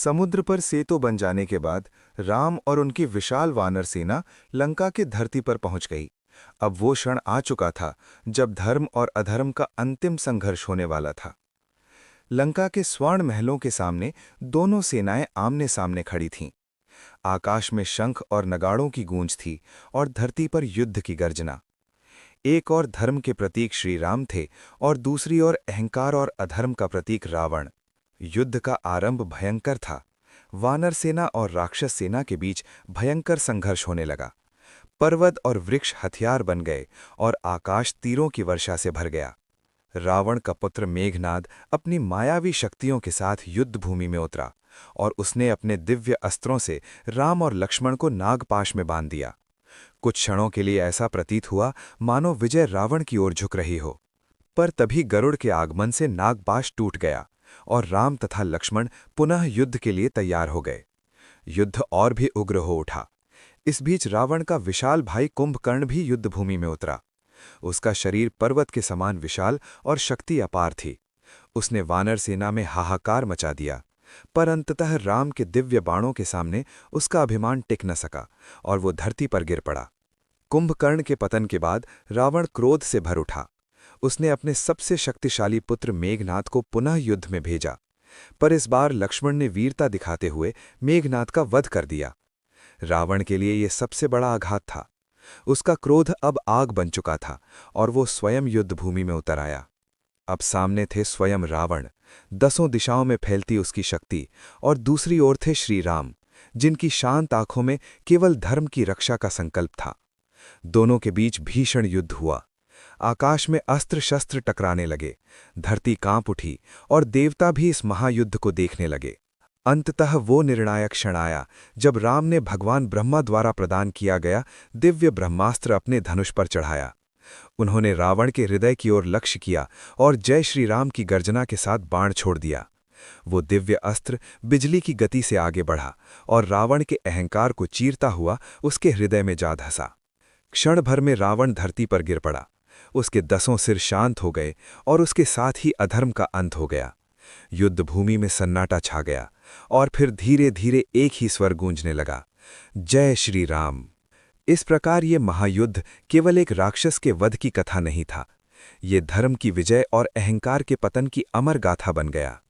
समुद्र पर सेतु बन जाने के बाद राम और उनकी विशाल वानर सेना लंका की धरती पर पहुंच गई। अब वो क्षण आ चुका था जब धर्म और अधर्म का अंतिम संघर्ष होने वाला था। लंका के स्वर्ण महलों के सामने दोनों सेनाएं आमने सामने खड़ी थीं। आकाश में शंख और नगाड़ों की गूंज थी और धरती पर युद्ध की गर्जना। एक और धर्म के प्रतीक श्री राम थे और दूसरी ओर अहंकार और अधर्म का प्रतीक रावण। युद्ध का आरंभ भयंकर था। वानर सेना और राक्षस सेना के बीच भयंकर संघर्ष होने लगा। पर्वत और वृक्ष हथियार बन गए और आकाश तीरों की वर्षा से भर गया। रावण का पुत्र मेघनाद अपनी मायावी शक्तियों के साथ युद्ध भूमि में उतरा और उसने अपने दिव्य अस्त्रों से राम और लक्ष्मण को नागपाश में बांध दिया। कुछ क्षणों के लिए ऐसा प्रतीत हुआ मानो विजय रावण की ओर झुक रही हो, पर तभी गरुड़ के आगमन से नागपाश टूट गया और राम तथा लक्ष्मण पुनः युद्ध के लिए तैयार हो गए। युद्ध और भी उग्र हो उठा। इस बीच रावण का विशाल भाई कुंभकर्ण भी युद्धभूमि में उतरा। उसका शरीर पर्वत के समान विशाल और शक्ति अपार थी। उसने वानर सेना में हाहाकार मचा दिया, पर अंततः राम के दिव्य बाणों के सामने उसका अभिमान टिक न सका और वो धरती पर गिर पड़ा। कुंभकर्ण के पतन के बाद रावण क्रोध से भर उठा। उसने अपने सबसे शक्तिशाली पुत्र मेघनाद को पुनः युद्ध में भेजा, पर इस बार लक्ष्मण ने वीरता दिखाते हुए मेघनाद का वध कर दिया। रावण के लिए यह सबसे बड़ा आघात था। उसका क्रोध अब आग बन चुका था और वो स्वयं युद्धभूमि में उतर आया। अब सामने थे स्वयं रावण, दसों दिशाओं में फैलती उसकी शक्ति, और दूसरी ओर थे श्री राम, जिनकी शांत आंखों में केवल धर्म की रक्षा का संकल्प था। दोनों के बीच भीषण युद्ध हुआ। आकाश में अस्त्र शस्त्र टकराने लगे, धरती कांप उठी और देवता भी इस महायुद्ध को देखने लगे। अंततः वो निर्णायक क्षण आया जब राम ने भगवान ब्रह्मा द्वारा प्रदान किया गया दिव्य ब्रह्मास्त्र अपने धनुष पर चढ़ाया। उन्होंने रावण के हृदय की ओर लक्ष्य किया और जय श्री राम की गर्जना के साथ बाण छोड़ दिया। वो दिव्य अस्त्र बिजली की गति से आगे बढ़ा और रावण के अहंकार को चीरता हुआ उसके हृदय में जा धंसा। क्षण भर में रावण धरती पर गिर पड़ा। उसके 10 सिर शांत हो गए और उसके साथ ही अधर्म का अंत हो गया। युद्धभूमि में सन्नाटा छा गया और फिर धीरे धीरे एक ही स्वर गूंजने लगा, जय श्री राम। इस प्रकार ये महायुद्ध केवल एक राक्षस के वध की कथा नहीं था। ये धर्म की विजय और अहंकार के पतन की अमर गाथा बन गया।